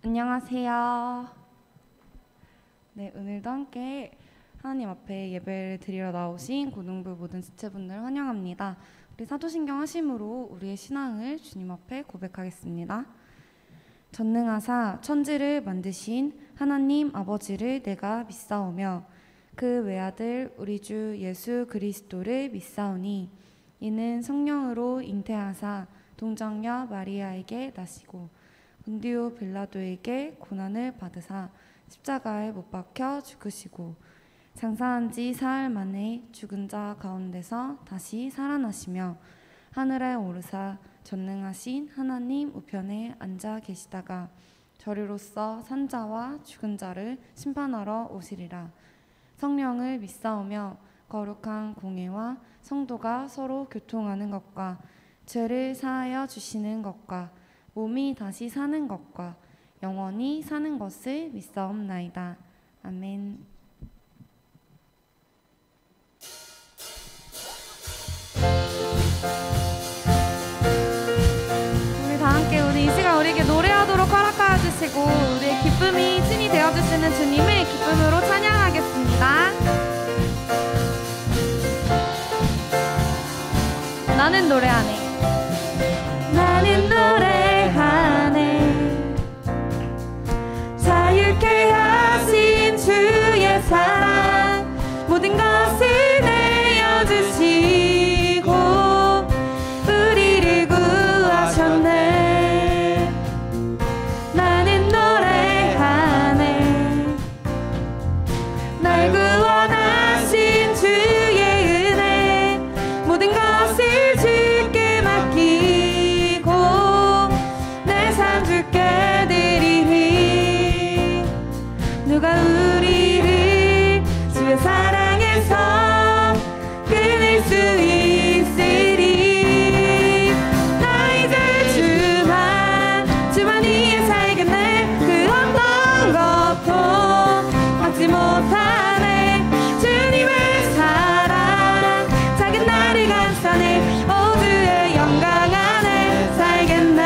안녕하세요. 네, 오늘도 함께 하나님 앞에 예배를 드리러 나오신 고등부 모든 지체분들 환영합니다. 우리 사도신경 하심으로 우리의 신앙을 주님 앞에 고백하겠습니다. 전능하사 천지를 만드신 하나님 아버지를 내가 믿사오며 그 외아들 우리 주 예수 그리스도를 믿사오니 이는 성령으로 잉태하사 동정녀 마리아에게 나시고 본디오 빌라도에게 고난을 받으사 십자가에 못 박혀 죽으시고 장사한 지 사흘 만에 죽은 자 가운데서 다시 살아나시며 하늘에 오르사 전능하신 하나님 우편에 앉아 계시다가 저리로서 산 자와 죽은 자를 심판하러 오시리라. 성령을 믿사오며 거룩한 공예와 성도가 서로 교통하는 것과 죄를 사하여 주시는 것과 몸이 다시 사는 것과 영원히 사는 것을 믿사옵나이다. 아멘. 우리 다 함께 우리 이 시간 우리에게 노래하도록 허락하여 주시고 우리의 기쁨이 찐이 되어주시는 주님을 기쁨으로 찬양하겠습니다. 나는 노래하네. 나는 노래하네. 자유케 하신 주의 사랑 모든 것을 내어주시고 우리를 구하셨네. 나는 노래하네. 날 구원하신 주의 은혜 모든 것을 주께 맡기고 내 삶 주께 드리니 누가 우리를 주의 사랑에서 끊을 수 있으리. 나 이제 주만 위에 살겠네. 그 어떤 것도 막지 못하네. 주님의 사랑 작은 나를 감싸네. 오 주의 영광 안에 살겠네.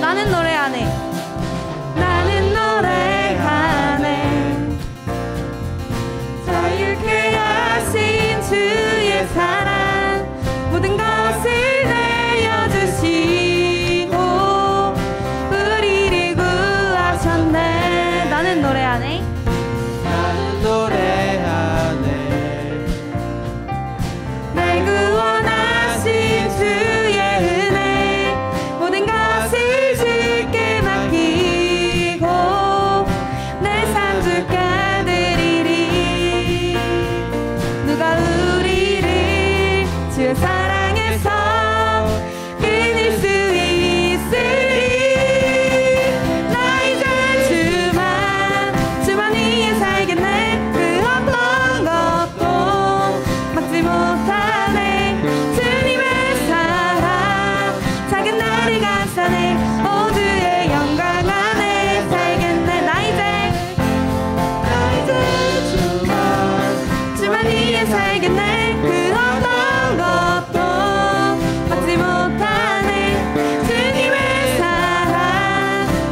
나는 노래하네. 나는 노래하네. 자유케 하신 주의 사랑 모든 것을 내어주시고 우리를 구하셨네. 나는 노래하네. 나는 노래하네. 날 구원하신 주의 은혜 모든 것을 주께 맡기고 내 삶 주께 드리리. 누가 우리를 주의 사랑에서 끊을 수 있으리. 나 이제 주만 위에 살겠네. 그 어떤 것도 막지 못하네. 주님의 사랑 작은 나를 감싸네. 오 주의 영광 안에 살겠네. 나 이제 주만 위에 살겠네. 그 어떤 것도 막지 못하네. 주님의 사랑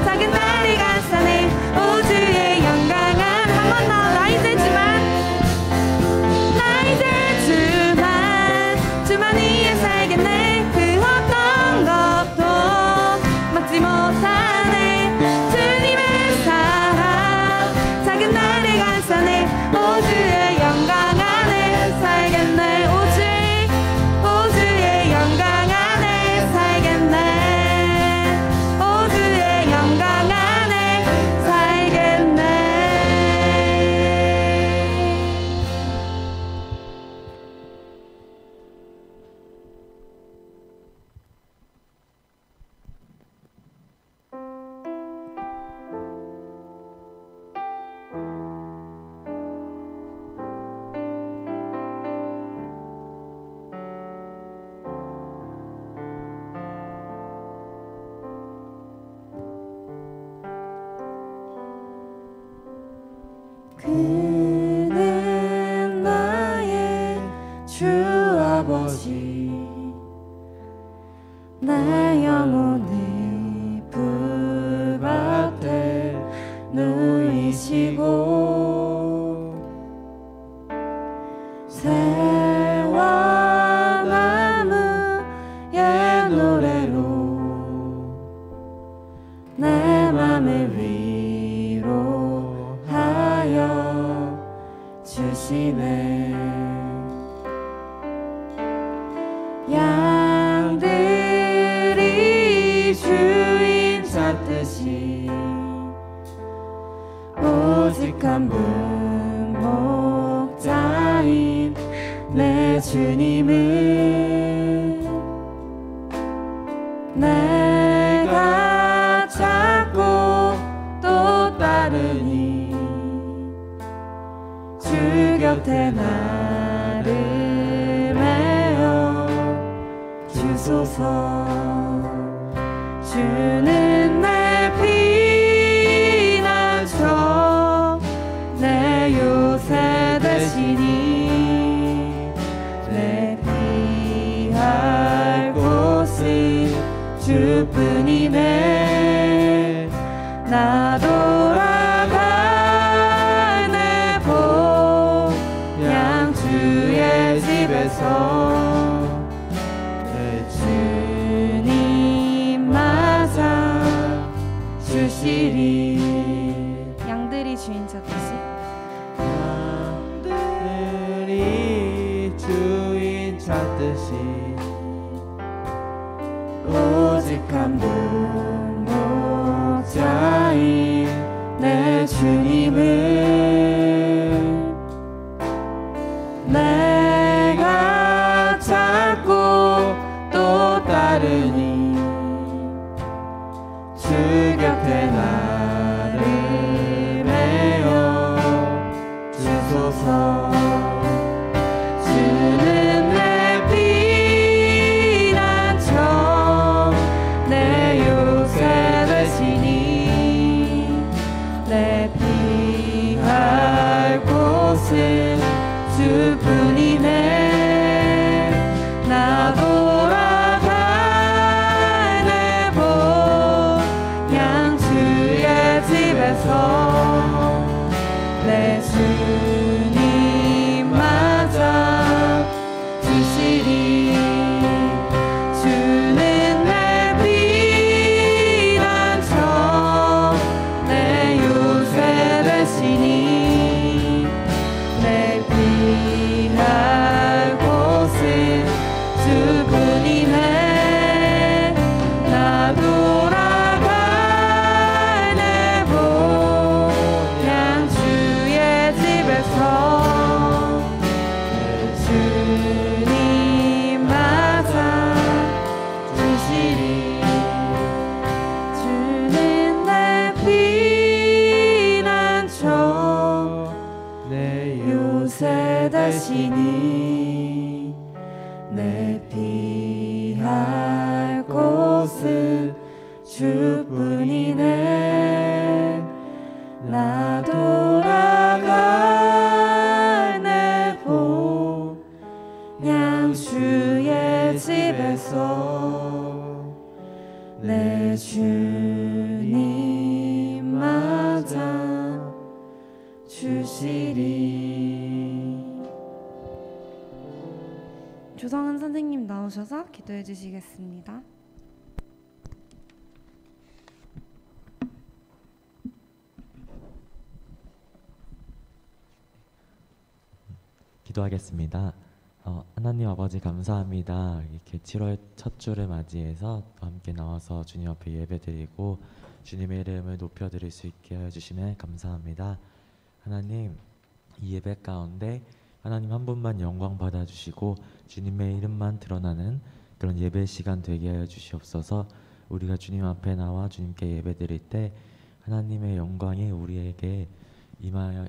작은 나를 감싸네. 오 주의 영광 안에 한 번 더. 나 이제 주만 위에 살겠네. 그 어떤 것도 막지 못하네. 주님의 사랑 작은 나를 감싸네. 오 주의 영광 안에 살겠네. 오 주의 영광 안에 살겠네. 오 주의 영광 안에 살겠네. 그는 나의 내 맘을 위로하여 주시네. 양들이 주인 찾듯이 오직 한 분 목자인 내 주님을 내가 찾고 또 따르니 주 곁에 나를 메어 주소서. 주는 내 피난처 내 요새 되시니 내 피할 곳은 주뿐이네. 나 돌아갈 내 본향 주의 집에서 내 주님 맞아 주시리. 양들이 주인 찾듯이 양들이 주인 찾듯이 오직 한 분 목자인 내 주님을 내가 찾고 또 따르니 주 곁에 나를 메어 주소서. 주는 내 피난처 내 요새 되시니 내 피할 곳은 주뿐이네. 나 돌아갈 내 본향 주의 집에서 내 주님 맞아 주시리. 주는 내 피난처 내 요새 되시니 내 피할 곳은 주뿐이네. 나 돌아갈 내 본향 주의 집에서 내 주님 맞아 주시리. 주는 내 피난처 내 요새 되시니 내 피할 곳은 주뿐이네. 나 돌아갈 내 본향 주의 집에서 내 주님 맞아 주시리. 조성은 선생님 나오셔서 기도해 주시겠습니다. 기도하겠습니다. 하나님 아버지 감사합니다. 이렇게 7월 첫 주를 맞이해서 또 함께 나와서 주님 앞에 예배드리고 주님의 이름을 높여드릴 수 있게 하여 주시면 감사합니다. 하나님, 이 예배 가운데 하나님 한 분만 영광 받아주시고 주님의 이름만 드러나는 그런 예배 시간 되게 하여 주시옵소서. 우리가 주님 앞에 나와 주님께 예배드릴 때 하나님의 영광이 우리에게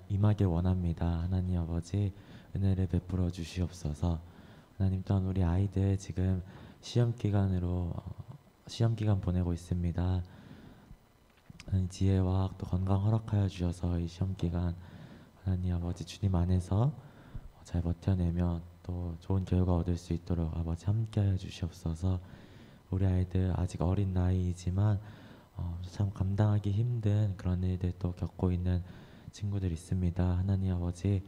임하길 원합니다. 하나님 아버지 은혜를 베풀어 주시옵소서. 하나님, 또한 우리 아이들 지금 시험 기간 보내고 있습니다. 하나님, 지혜와 또 건강 허락하여 주셔서 이 시험 기간 하나님 아버지 주님 안에서 잘 버텨내며 또 좋은 결과 얻을 수 있도록 아버지 함께하여 주시옵소서. 우리 아이들 아직 어린 나이이지만 참 감당하기 힘든 그런 일들도 겪고 있는 친구들 있습니다. 하나님 아버지,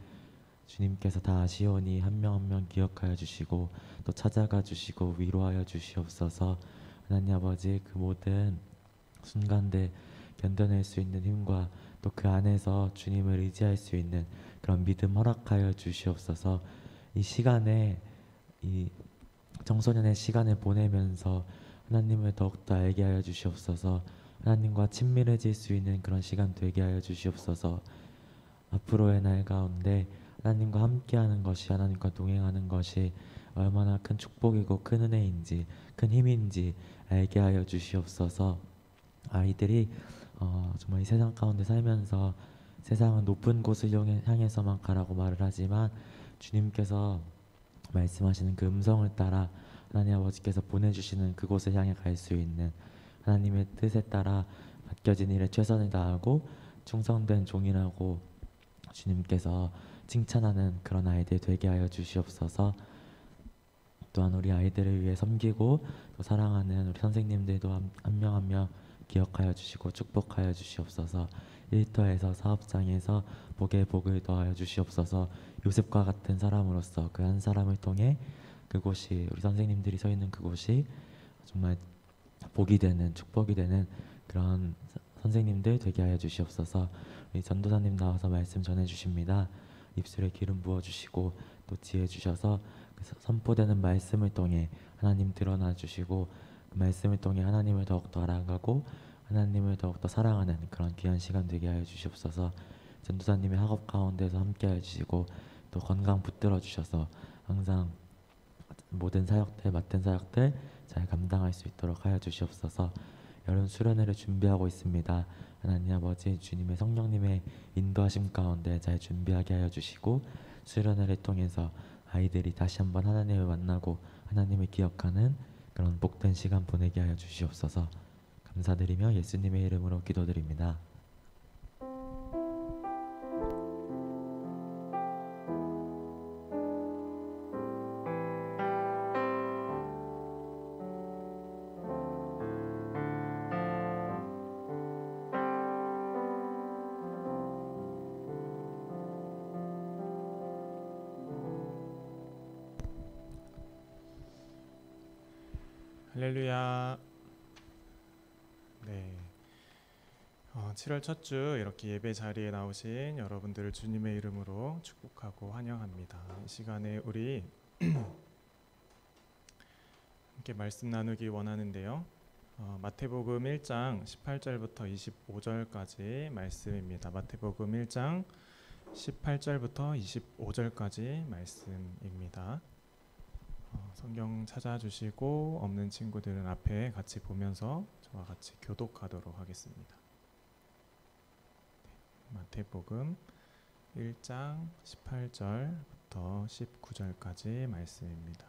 주님께서 다 아시오니 한 명 한 명 기억하여 주시고 또 찾아가 주시고 위로하여 주시옵소서. 하나님 아버지, 그 모든 순간들 견뎌낼 수 있는 힘과 또 그 안에서 주님을 의지할 수 있는 그런 믿음 허락하여 주시옵소서. 이 시간에 이 청소년의 시간을 보내면서 하나님을 더욱더 알게 하여 주시옵소서. 하나님과 친밀해질 수 있는 그런 시간 되게 하여 주시옵소서. 앞으로의 날 가운데 하나님과 함께하는 것이, 하나님과 동행하는 것이 얼마나 큰 축복이고 큰 은혜인지, 큰 힘인지 알게 하여 주시옵소서. 아이들이 정말 이 세상 가운데 살면서 세상은 높은 곳을 향해서만 가라고 말을 하지만 주님께서 말씀하시는 그 음성을 따라 하나님 아버지께서 보내주시는 그곳을 향해 갈 수 있는, 하나님의 뜻에 따라 맡겨진 일에 최선을 다하고 충성된 종이라고 주님께서 칭찬하는 그런 아이들 되게 하여 주시옵소서. 또한 우리 아이들을 위해 섬기고 또 사랑하는 우리 선생님들도 한 명 한 명 기억하여 주시고 축복하여 주시옵소서. 일터에서 사업장에서 복에 복을 더하여 주시옵소서. 요셉과 같은 사람으로서 그 한 사람을 통해 그곳이, 우리 선생님들이 서 있는 그곳이 정말 복이 되는, 축복이 되는 그런 선생님들 되게 하여 주시옵소서. 우리 전도사님 나와서 말씀 전해 주십니다. 입술에 기름 부어 주시고 또 지혜 주셔서 그 선포되는 말씀을 통해 하나님 드러나 주시고 그 말씀을 통해 하나님을 더욱더 알아가고 하나님을 더욱더 사랑하는 그런 귀한 시간 되게 하여 주시옵소서. 전도사님의 학업 가운데서 함께 하여 주시고 또 건강 붙들어 주셔서 항상 모든 사역들, 맡은 사역들 잘 감당할 수 있도록 하여 주시옵소서. 여름 수련회를 준비하고 있습니다. 하나님 아버지, 주님의 성령님의 인도하심 가운데 잘 준비하게 하여 주시고 수련회를 통해서 아이들이 다시 한번 하나님을 만나고 하나님을 기억하는 그런 복된 시간 보내게 하여 주시옵소서. 감사드리며 예수님의 이름으로 기도드립니다. 할렐루야. 네. 7월 첫 주 이렇게 예배 자리에 나오신 여러분들을 주님의 이름으로 축복하고 환영합니다. 이 시간에 우리 함께 말씀 나누기 원하는데요. 마태복음 1장 18절부터 25절까지 말씀입니다. 마태복음 1장 18절부터 25절까지 말씀입니다. 성경 찾아주시고 없는 친구들은 앞에 같이 보면서 저와 같이 교독하도록 하겠습니다. 마태복음 1장 18절부터 19절까지 말씀입니다.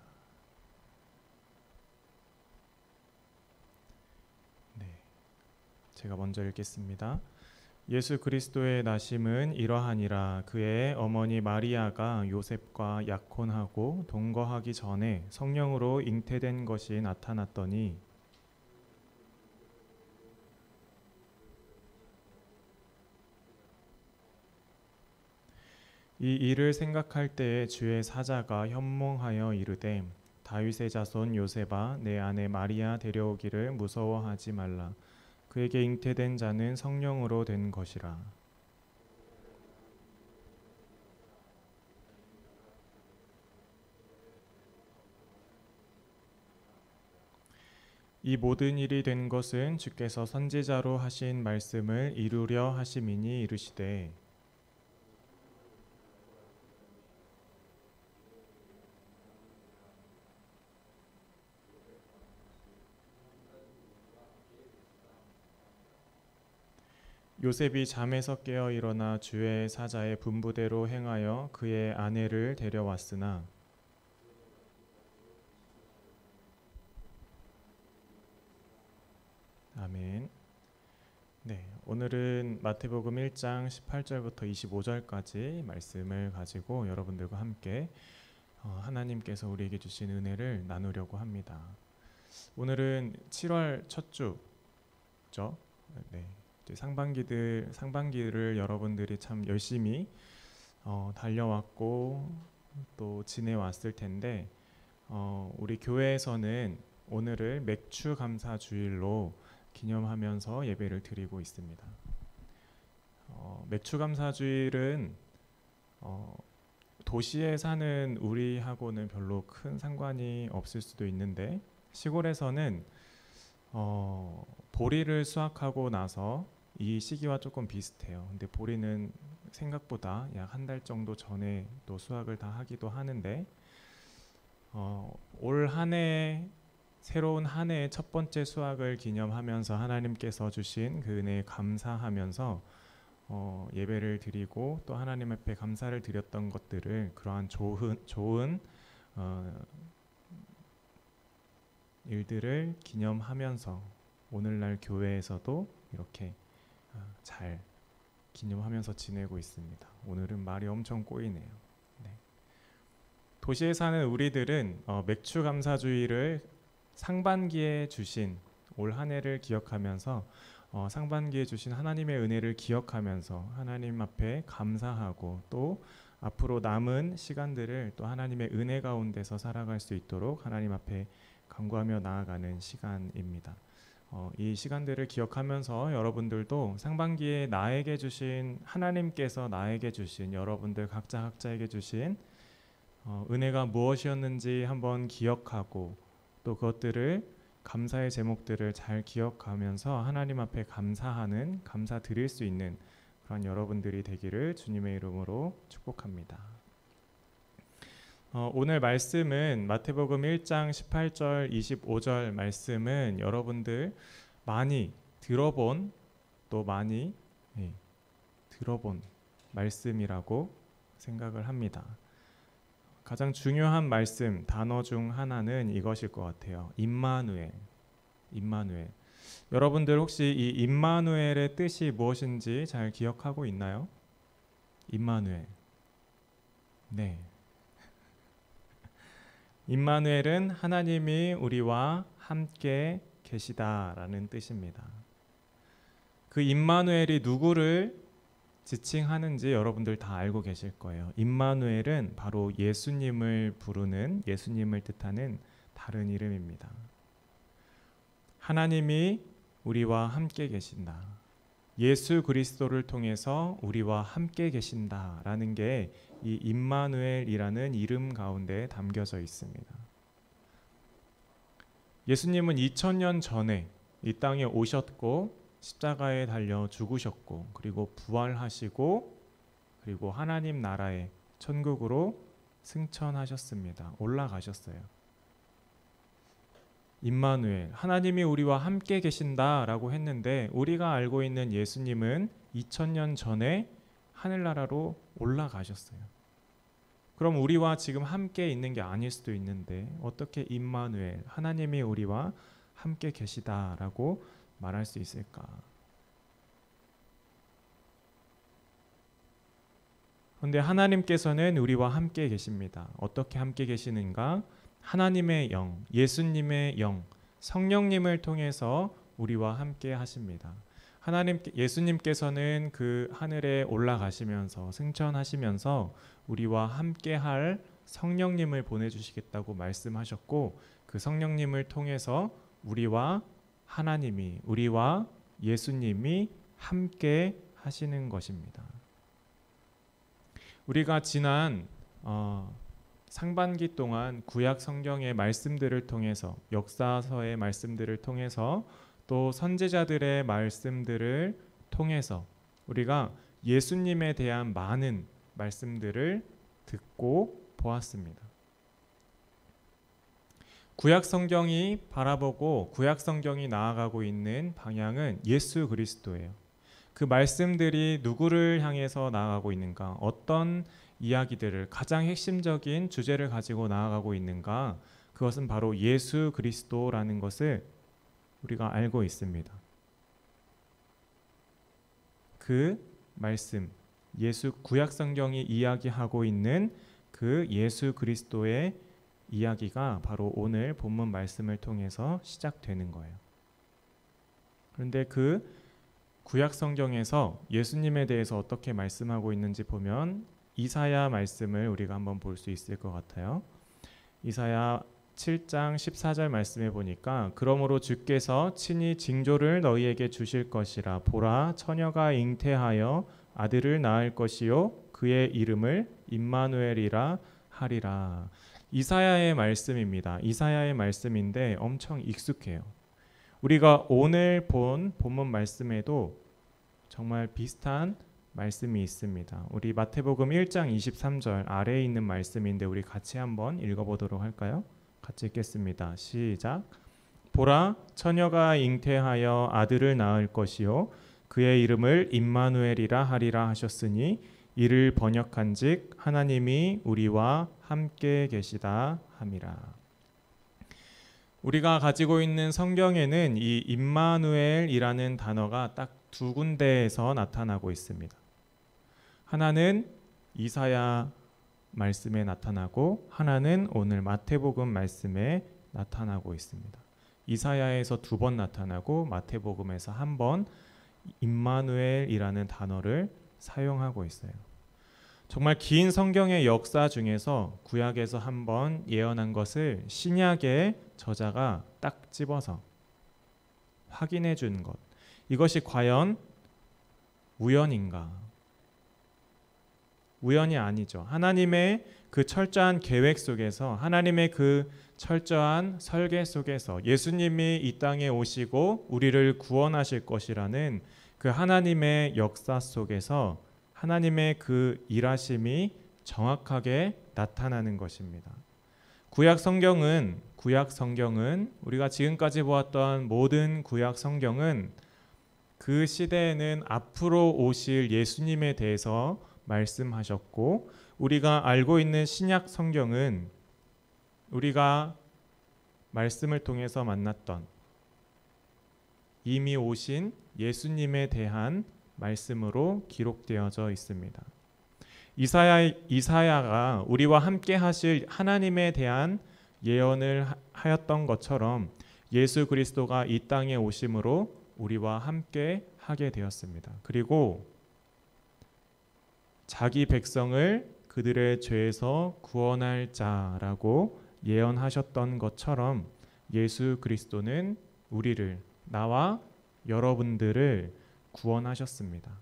네, 제가 먼저 읽겠습니다. 예수 그리스도의 나심은 이러하니라. 그의 어머니 마리아가 요셉과 약혼하고 동거하기 전에 성령으로 잉태된 것이 나타났더니 이 일을 생각할 때에 주의 사자가 현몽하여 이르되 다윗의 자손 요셉아 내 아내 마리아 데려오기를 무서워하지 말라. 그에게 잉태된 자는 성령으로 된 것이라. 이 모든 일이 된 것은 주께서 선지자로 하신 말씀을 이루려 하심이니 이르시되 요셉이 잠에서 깨어 일어나 주의 사자의 분부대로 행하여 그의 아내를 데려왔으나 아멘. 네, 오늘은 마태복음 1장 18절부터 25절까지 말씀을 가지고 여러분들과 함께 하나님께서 우리에게 주신 은혜를 나누려고 합니다. 오늘은 7월 첫 주죠. 네. 상반기를 여러분들이 참 열심히 달려왔고 또 지내왔을 텐데 우리 교회에서는 오늘을 맥주 감사 주일로 기념하면서 예배를 드리고 있습니다. 맥추감사주일은 도시에 사는 우리하고는 별로 큰 상관이 없을 수도 있는데 시골에서는 보리를 수확하고 나서 이 시기와 조금 비슷해요. 근데 보리는 생각보다 약 한 달 정도 전에 또 수확을 다 하기도 하는데 올 한 해 새로운 한 해의 첫 번째 수확을 기념하면서 하나님께서 주신 그 은혜에 감사하면서 예배를 드리고 또 하나님 앞에 감사를 드렸던 것들을 그러한 좋은 일들을 기념하면서 오늘날 교회에서도 이렇게 잘 기념하면서 지내고 있습니다. 오늘은 말이 엄청 꼬이네요. 네. 도시에 사는 우리들은 맥추감사주의를 상반기에 주신 올 한 해를 기억하면서 상반기에 주신 하나님의 은혜를 기억하면서 하나님 앞에 감사하고 또 앞으로 남은 시간들을 또 하나님의 은혜 가운데서 살아갈 수 있도록 하나님 앞에 간구하며 나아가는 시간입니다. 이 시간들을 기억하면서 여러분들도 상반기에 나에게 주신 하나님께서 나에게 주신 여러분들 각자에게 주신 은혜가 무엇이었는지 한번 기억하고 또 그것들을 감사의 제목들을 잘 기억하면서 하나님 앞에 감사 드릴 수 있는 그런 여러분들이 되기를 주님의 이름으로 축복합니다. 오늘 말씀은 마태복음 1장 18절 25절 말씀은 여러분들 많이 들어본 또 많이 들어본 말씀이라고 생각을 합니다. 가장 중요한 말씀 단어 중 하나는 이것일 것 같아요. 임마누엘. 여러분들 혹시 이 임마누엘의 뜻이 무엇인지 잘 기억하고 있나요? 임마누엘. 네. 임마누엘은 하나님이 우리와 함께 계시다라는 뜻입니다. 그 임마누엘이 누구를 지칭하는지 여러분들 다 알고 계실 거예요. 임마누엘은 바로 예수님을 부르는 예수님을 뜻하는 다른 이름입니다. 하나님이 우리와 함께 계신다. 예수 그리스도를 통해서 우리와 함께 계신다라는 게 이 임마누엘이라는 이름 가운데 담겨져 있습니다. 예수님은 2000년 전에 이 땅에 오셨고 십자가에 달려 죽으셨고 그리고 부활하시고 그리고 하나님 나라의 천국으로 승천하셨습니다. 올라가셨어요. 임마누엘, 하나님이 우리와 함께 계신다라고 했는데 우리가 알고 있는 예수님은 2000년 전에 하늘나라로 올라가셨어요. 그럼 우리와 지금 함께 있는 게 아닐 수도 있는데 어떻게 임마누엘, 하나님이 우리와 함께 계시다라고 말할 수 있을까? 그런데 하나님께서는 우리와 함께 계십니다. 어떻게 함께 계시는가? 하나님의 영, 예수님의 영, 성령님을 통해서 우리와 함께 하십니다. 예수님께서는 그 하늘에 올라가시면서 승천하시면서 우리와 함께 할 성령님을 보내주시겠다고 말씀하셨고 그 성령님을 통해서 우리와 하나님이, 우리와 예수님이 함께 하시는 것입니다. 우리가 지난 상반기 동안 구약 성경의 말씀들을 통해서 역사서의 말씀들을 통해서 또 선지자들의 말씀들을 통해서 우리가 예수님에 대한 많은 말씀들을 듣고 보았습니다. 구약 성경이 바라보고 구약 성경이 나아가고 있는 방향은 예수 그리스도예요. 그 말씀들이 누구를 향해서 나아가고 있는가? 어떤 이야기들을 가장 핵심적인 주제를 가지고 나아가고 있는가? 그것은 바로 예수 그리스도라는 것을 우리가 알고 있습니다. 그 말씀, 구약 성경이 이야기하고 있는 그 예수 그리스도의 이야기가 바로 오늘 본문 말씀을 통해서 시작되는 거예요. 그런데 그 구약 성경에서 예수님에 대해서 어떻게 말씀하고 있는지 보면 이사야 말씀을 우리가 한번 볼 수 있을 것 같아요. 이사야 7장 14절 말씀해 보니까 그러므로 주께서 친히 징조를 너희에게 주실 것이라. 보라, 처녀가 잉태하여 아들을 낳을 것이요 그의 이름을 임마누엘이라 하리라. 이사야의 말씀입니다. 이사야의 말씀인데 엄청 익숙해요. 우리가 오늘 본 본문 말씀에도 정말 비슷한 말씀이 있습니다. 우리 마태복음 1장 23절 아래에 있는 말씀인데 우리 같이 한번 읽어보도록 할까요? 같이 읽겠습니다. 시작. 보라, 처녀가 잉태하여 아들을 낳을 것이요 그의 이름을 임마누엘이라 하리라 하셨으니 이를 번역한즉 하나님이 우리와 함께 계시다 함이라. 우리가 가지고 있는 성경에는 이 임마누엘이라는 단어가 딱 두 군데에서 나타나고 있습니다. 하나는 이사야 말씀에 나타나고 하나는 오늘 마태복음 말씀에 나타나고 있습니다. 이사야에서 2번 나타나고 마태복음에서 1번 임마누엘이라는 단어를 사용하고 있어요. 정말 긴 성경의 역사 중에서 구약에서 1번 예언한 것을 신약의 저자가 딱 집어서 확인해 준 것. 이것이 과연 우연인가? 우연이 아니죠. 하나님의 그 철저한 계획 속에서, 하나님의 그 철저한 설계 속에서 예수님이 이 땅에 오시고 우리를 구원하실 것이라는 그 하나님의 역사 속에서 하나님의 그 일하심이 정확하게 나타나는 것입니다. 구약 성경은 우리가 지금까지 보았던 모든 구약 성경은 그 시대에는 앞으로 오실 예수님에 대해서 말씀하셨고, 우리가 알고 있는 신약 성경은 우리가 말씀을 통해서 만났던 이미 오신 예수님에 대한 말씀으로 기록되어져 있습니다. 이사야가 우리와 함께 하실 하나님에 대한 예언을 하였던 것처럼 예수 그리스도가 이 땅에 오심으로 우리와 함께 하게 되었습니다. 그리고 자기 백성을 그들의 죄에서 구원할 자라고 예언하셨던 것처럼 예수 그리스도는 우리를, 나와 여러분들을 구원하셨습니다.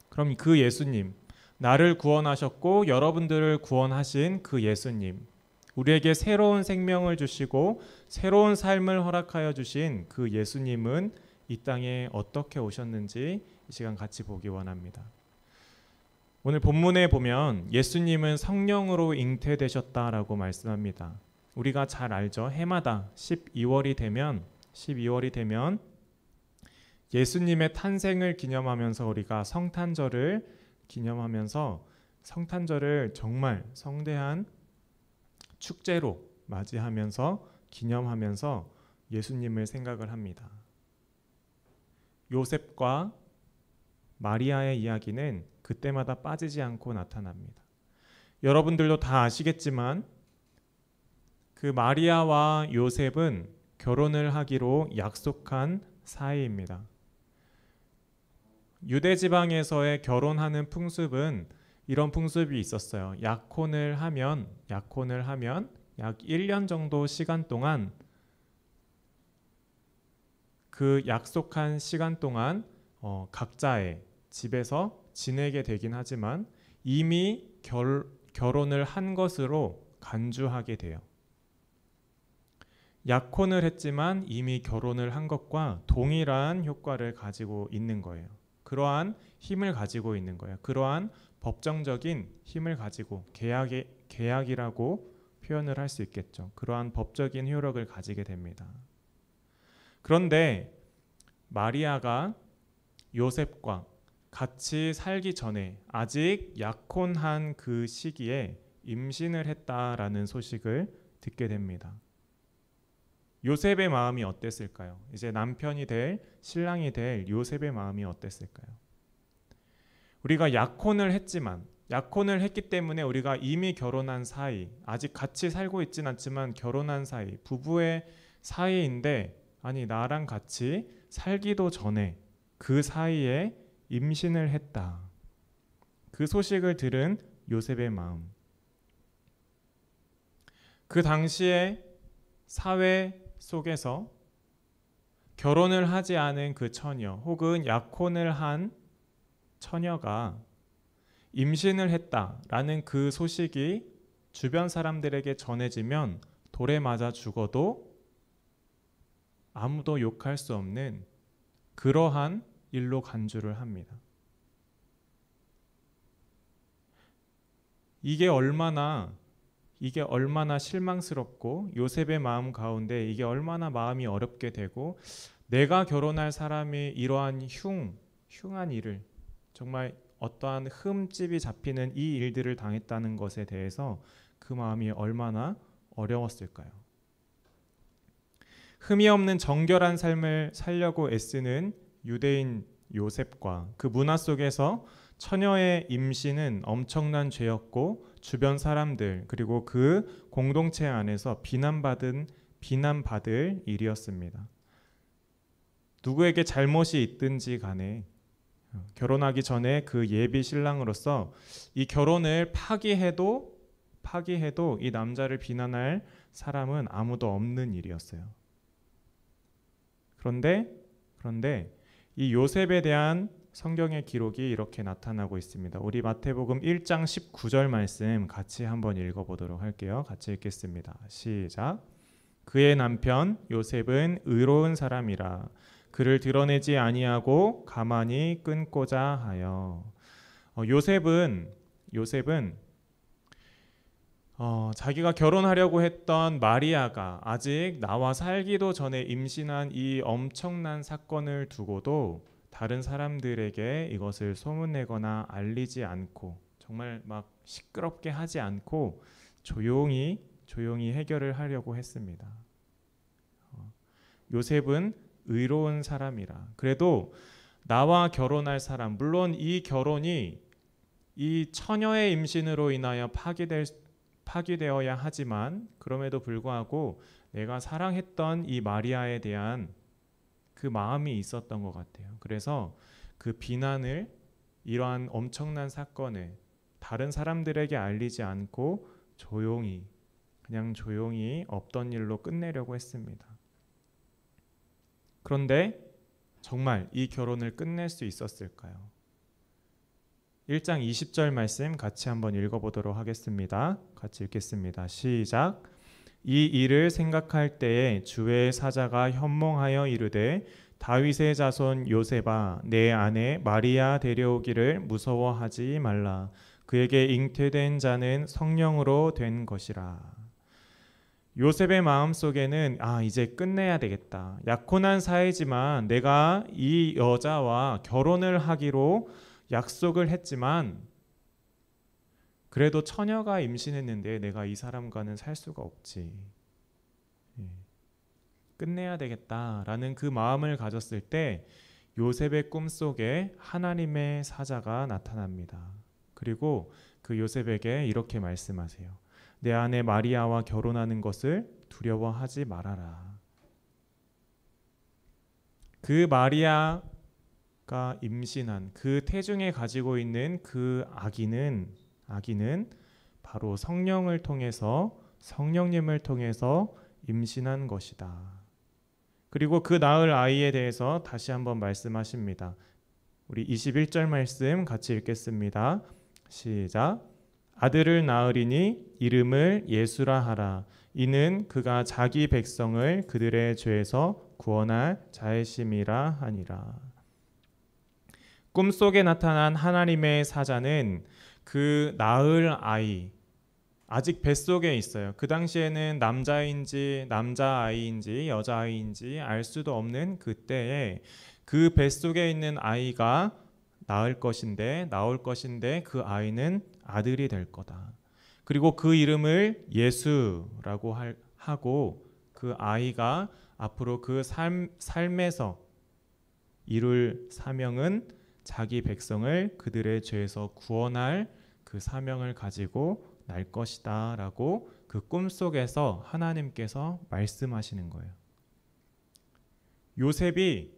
그럼 그 예수님, 나를 구원하셨고 여러분들을 구원하신 그 예수님, 우리에게 새로운 생명을 주시고 새로운 삶을 허락하여 주신 그 예수님은 이 땅에 어떻게 오셨는지 이 시간 같이 보기 원합니다. 오늘 본문에 보면 예수님은 성령으로 잉태되셨다라고 말씀합니다. 우리가 잘 알죠. 해마다 12월이 되면 예수님의 탄생을 기념하면서 우리가 성탄절을 기념하면서 성탄절을 정말 성대한 축제로 맞이하면서 기념하면서 예수님을 생각을 합니다. 요셉과 마리아의 이야기는 그때마다 빠지지 않고 나타납니다. 여러분들도 다 아시겠지만 그 마리아와 요셉은 결혼을 하기로 약속한 사이입니다. 유대 지방에서의 결혼하는 풍습은 이런 풍습이 있었어요. 약혼을 하면 약 1년 정도 시간 동안 그 약속한 시간 동안 각자의 집에서 지내게 되긴 하지만 이미 결혼을 한 것으로 간주하게 돼요. 약혼을 했지만 이미 결혼을 한 것과 동일한 효과를 가지고 있는 거예요. 그러한 힘을 가지고 있는 거예요. 그러한 법정적인 힘을 가지고 계약이라고 표현을 할 수 있겠죠. 그러한 법적인 효력을 가지게 됩니다. 그런데 마리아가 요셉과 같이 살기 전에 아직 약혼한 그 시기에 임신을 했다라는 소식을 듣게 됩니다. 요셉의 마음이 어땠을까요? 이제 남편이 될, 신랑이 될 요셉의 마음이 어땠을까요? 우리가 약혼을 했기 때문에 우리가 이미 결혼한 사이, 아직 같이 살고 있진 않지만 결혼한 사이, 부부의 사이인데 아니 나랑 같이 살기도 전에 그 사이에 임신을 했다. 그 소식을 들은 요셉의 마음. 그 당시에 사회 속에서 결혼을 하지 않은 그 처녀 혹은 약혼을 한 처녀가 임신을 했다라는 그 소식이 주변 사람들에게 전해지면 돌에 맞아 죽어도 아무도 욕할 수 없는 그러한 일로 간주를 합니다. 이게 얼마나 실망스럽고 요셉의 마음 가운데 이게 얼마나 마음이 어렵게 되고 내가 결혼할 사람이 이러한 흉한 일을 정말 어떠한 흠집이 잡히는 이 일들을 당했다는 것에 대해서 그 마음이 얼마나 어려웠을까요? 흠이 없는 정결한 삶을 살려고 애쓰는 유대인 요셉과 그 문화 속에서 처녀의 임신은 엄청난 죄였고 주변 사람들 그리고 그 공동체 안에서 비난받을 일이었습니다. 누구에게 잘못이 있든지 간에 결혼하기 전에 그 예비 신랑으로서 이 결혼을 파기해도 이 남자를 비난할 사람은 아무도 없는 일이었어요. 그런데 이 요셉에 대한 성경의 기록이 이렇게 나타나고 있습니다. 우리 마태복음 1장 19절 말씀 같이 한번 읽어보도록 할게요. 같이 읽겠습니다. 시작. 그의 남편 요셉은 의로운 사람이라 그를 드러내지 아니하고 가만히 끊고자 하여. 요셉은 자기가 결혼하려고 했던 마리아가 아직 나와 살기도 전에 임신한 이 엄청난 사건을 두고도 다른 사람들에게 이것을 소문내거나 알리지 않고 정말 막 시끄럽게 하지 않고 조용히 해결을 하려고 했습니다. 요셉은 의로운 사람이라. 그래도 나와 결혼할 사람, 물론 이 결혼이 이 처녀의 임신으로 인하여 파기되어야 하지만 그럼에도 불구하고 내가 사랑했던 이 마리아에 대한 그 마음이 있었던 것 같아요. 그래서 그 비난을 이러한 엄청난 사건을 다른 사람들에게 알리지 않고 조용히 없던 일로 끝내려고 했습니다. 그런데 정말 이 결혼을 끝낼 수 있었을까요? 1장 20절 말씀 같이 한번 읽어보도록 하겠습니다. 같이 읽겠습니다. 시작. 이 일을 생각할 때에 주의 사자가 현몽하여 이르되 다윗의 자손 요셉아 내 아내 마리아 데려오기를 무서워하지 말라. 그에게 잉태된 자는 성령으로 된 것이라. 요셉의 마음속에는 이제 끝내야 되겠다. 약혼한 사이지만 내가 이 여자와 결혼을 하기로 약속을 했지만 그래도 처녀가 임신했는데 내가 이 사람과는 살 수가 없지. 끝내야 되겠다라는 그 마음을 가졌을 때 요셉의 꿈속에 하나님의 사자가 나타납니다. 그리고 그 요셉에게 이렇게 말씀하세요. 내 아내 마리아와 결혼하는 것을 두려워하지 말아라. 그 마리아가 임신한 그 태중에 가지고 있는 그 아기는 바로 성령님을 통해서 임신한 것이다. 그리고 그 낳을 아이에 대해서 다시 한번 말씀하십니다. 우리 21절 말씀 같이 읽겠습니다. 시작. 아들을 낳으리니 이름을 예수라 하라. 이는 그가 자기 백성을 그들의 죄에서 구원할 자의심이라 하니라. 꿈속에 나타난 하나님의 사자는 그 낳을 아이, 아직 뱃속에 있어요. 그 당시에는 남자아이인지 여자아이인지 알 수도 없는 그때에 그 뱃속에 있는 아이가 나올 것인데 그 아이는 아들이 될 거다. 그리고 그 이름을 예수라고 하고 그 아이가 앞으로 그 삶에서 이룰 사명은 자기 백성을 그들의 죄에서 구원할 그 사명을 가지고 날 것이다 라고 그 꿈속에서 하나님께서 말씀하시는 거예요. 요셉이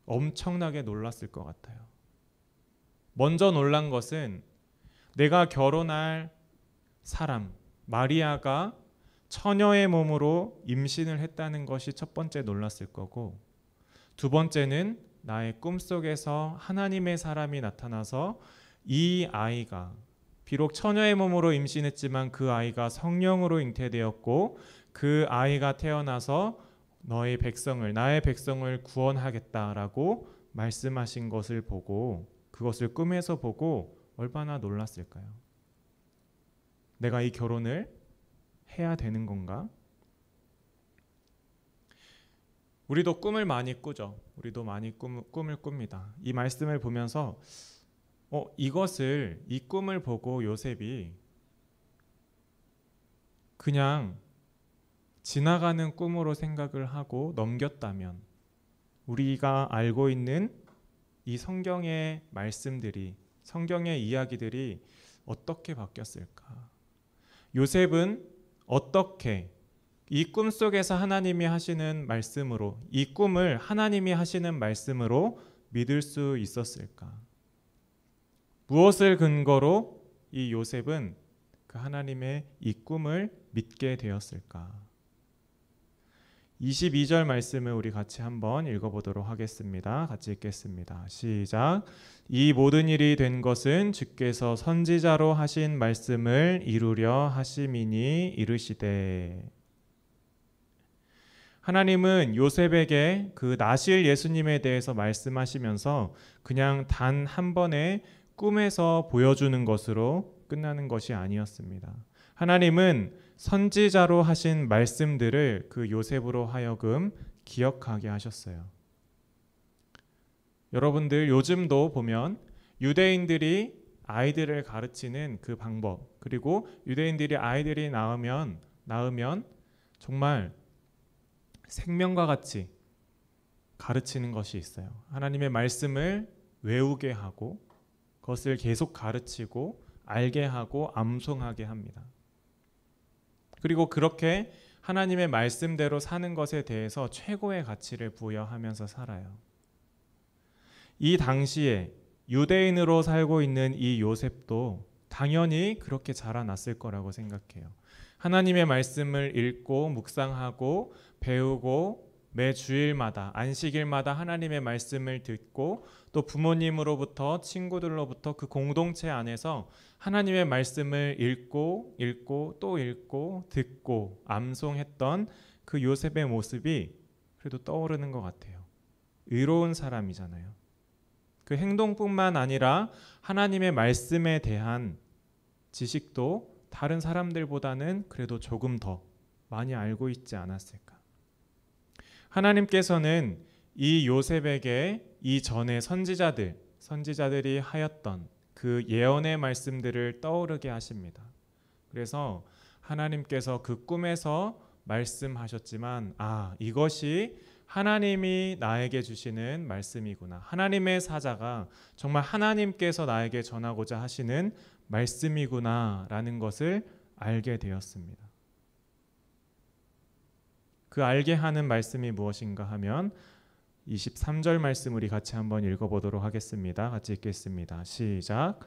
엄청나게 놀랐을 것 같아요. 먼저 놀란 것은 내가 결혼할 사람 마리아가 처녀의 몸으로 임신을 했다는 것이 첫 번째 놀랐을 거고, 두 번째는 나의 꿈속에서 하나님의 사람이 나타나서 이 아이가 비록 처녀의 몸으로 임신했지만 그 아이가 성령으로 잉태되었고 그 아이가 태어나서 너의 백성을, 나의 백성을 구원하겠다라고 말씀하신 것을 보고, 그것을 꿈에서 보고 얼마나 놀랐을까요? 내가 이 결혼을 해야 되는 건가? 우리도 꿈을 많이 꾸죠. 우리도 많이 꿈을 꿉니다. 이 말씀을 보면서 이 꿈을 보고 요셉이 그냥 지나가는 꿈으로 생각을 하고 넘겼다면 우리가 알고 있는 이 성경의 말씀들이, 성경의 이야기들이 어떻게 바뀌었을까? 요셉은 어떻게 이 꿈속에서 하나님이 하시는 말씀으로, 이 꿈을 하나님이 하시는 말씀으로 믿을 수 있었을까? 무엇을 근거로 이 요셉은 그 하나님의 이 꿈을 믿게 되었을까? 22절 말씀을 우리 같이 한번 읽어보도록 하겠습니다. 같이 읽겠습니다. 시작. 이 모든 일이 된 것은 주께서 선지자로 하신 말씀을 이루려 하심이니 이르시되. 하나님은 요셉에게 그 나실 예수님에 대해서 말씀하시면서 그냥 단 한 번의 꿈에서 보여주는 것으로 끝나는 것이 아니었습니다. 하나님은 선지자로 하신 말씀들을 그 요셉으로 하여금 기억하게 하셨어요. 여러분들 요즘도 보면 유대인들이 아이들을 가르치는 그 방법, 그리고 유대인들이 아이들이 낳으면 정말 생명과 같이 가르치는 것이 있어요. 하나님의 말씀을 외우게 하고 그것을 계속 가르치고 알게 하고 암송하게 합니다. 그리고 그렇게 하나님의 말씀대로 사는 것에 대해서 최고의 가치를 부여하면서 살아요. 이 당시에 유대인으로 살고 있는 이 요셉도 당연히 그렇게 자라났을 거라고 생각해요. 하나님의 말씀을 읽고 묵상하고 배우고 매 주일마다 안식일마다 하나님의 말씀을 듣고 또 부모님으로부터 친구들로부터 그 공동체 안에서 하나님의 말씀을 읽고 또 읽고 듣고 암송했던 그 요셉의 모습이 그래도 떠오르는 것 같아요. 의로운 사람이잖아요. 그 행동뿐만 아니라 하나님의 말씀에 대한 지식도 다른 사람들보다는 그래도 조금 더 많이 알고 있지 않았을까. 하나님께서는 이 요셉에게 이전에 선지자들이 하였던 그 예언의 말씀들을 떠오르게 하십니다. 그래서 하나님께서 그 꿈에서 말씀하셨지만 이것이 하나님이 나에게 주시는 말씀이구나. 하나님의 사자가 정말 하나님께서 나에게 전하고자 하시는 말씀이구나 라는 것을 알게 되었습니다. 그 알게 하는 말씀이 무엇인가 하면 23절 말씀 우리 같이 한번 읽어보도록 하겠습니다. 같이 읽겠습니다. 시작.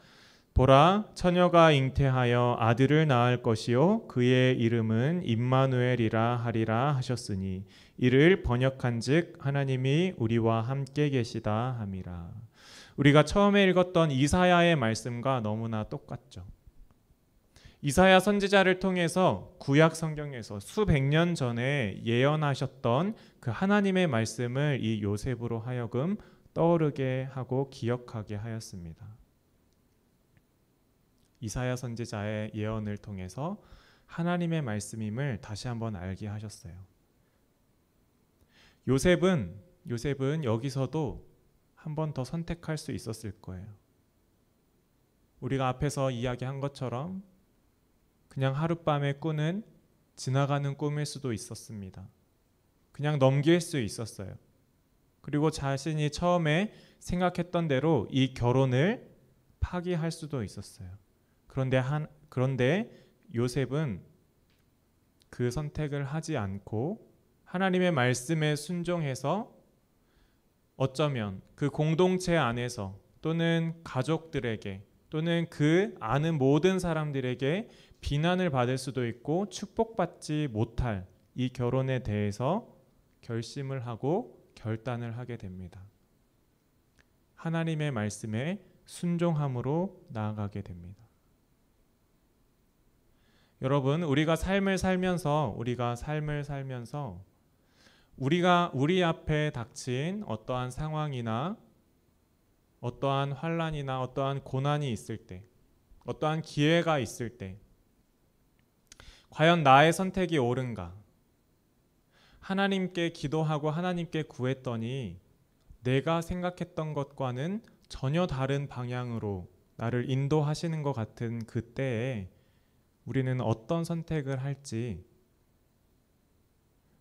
보라, 처녀가 잉태하여 아들을 낳을 것이요 그의 이름은 임마누엘이라 하리라 하셨으니 이를 번역한즉 하나님이 우리와 함께 계시다 함이라. 우리가 처음에 읽었던 이사야의 말씀과 너무나 똑같죠. 이사야 선지자를 통해서 구약 성경에서 수백 년 전에 예언하셨던 그 하나님의 말씀을 이 요셉으로 하여금 떠오르게 하고 기억하게 하였습니다. 이사야 선지자의 예언을 통해서 하나님의 말씀임을 다시 한번 알게 하셨어요. 요셉은 여기서도 한 번 더 선택할 수 있었을 거예요. 우리가 앞에서 이야기한 것처럼 그냥 하룻밤에 꾸는 지나가는 꿈일 수도 있었습니다. 그냥 넘길 수 있었어요. 그리고 자신이 처음에 생각했던 대로 이 결혼을 파기할 수도 있었어요. 그런데 요셉은 그 선택을 하지 않고 하나님의 말씀에 순종해서 어쩌면 그 공동체 안에서 또는 가족들에게 또는 그 아는 모든 사람들에게 비난을 받을 수도 있고 축복받지 못할 이 결혼에 대해서 결심을 하고 결단을 하게 됩니다. 하나님의 말씀에 순종함으로 나아가게 됩니다. 여러분, 우리가 삶을 살면서 우리 앞에 닥친 어떠한 상황이나 어떠한 환난이나 어떠한 고난이 있을 때, 어떠한 기회가 있을 때 과연 나의 선택이 옳은가? 하나님께 기도하고 하나님께 구했더니 내가 생각했던 것과는 전혀 다른 방향으로 나를 인도하시는 것 같은 그때에 우리는 어떤 선택을 할지,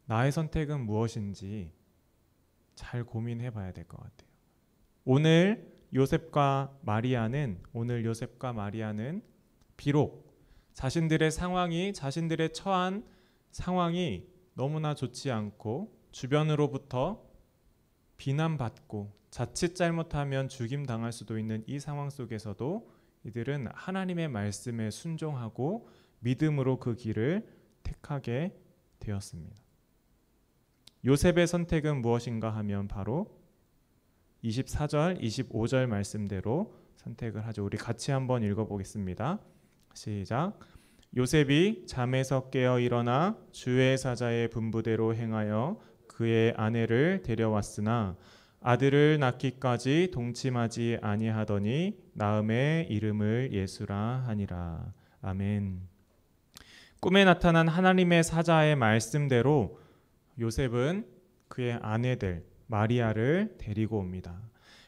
나의 선택은 무엇인지 잘 고민해 봐야 될 것 같아요. 오늘 요셉과 마리아는 비록 자신들의 처한 상황이 너무나 좋지 않고 주변으로부터 비난받고 자칫 잘못하면 죽임당할 수도 있는 이 상황 속에서도 이들은 하나님의 말씀에 순종하고 믿음으로 그 길을 택하게 되었습니다. 요셉의 선택은 무엇인가 하면 바로 24절, 25절 말씀대로 선택을 하죠. 우리 같이 한번 읽어보겠습니다. 시작. 요셉이 잠에서 깨어 일어나 주의 사자의 분부대로 행하여 그의 아내를 데려왔으나 아들을 낳기까지 동침하지 아니하더니 낳음의 이름을 예수라 하니라. 아멘. 꿈에 나타난 하나님의 사자의 말씀대로 요셉은 그의 아내들 마리아를 데리고 옵니다.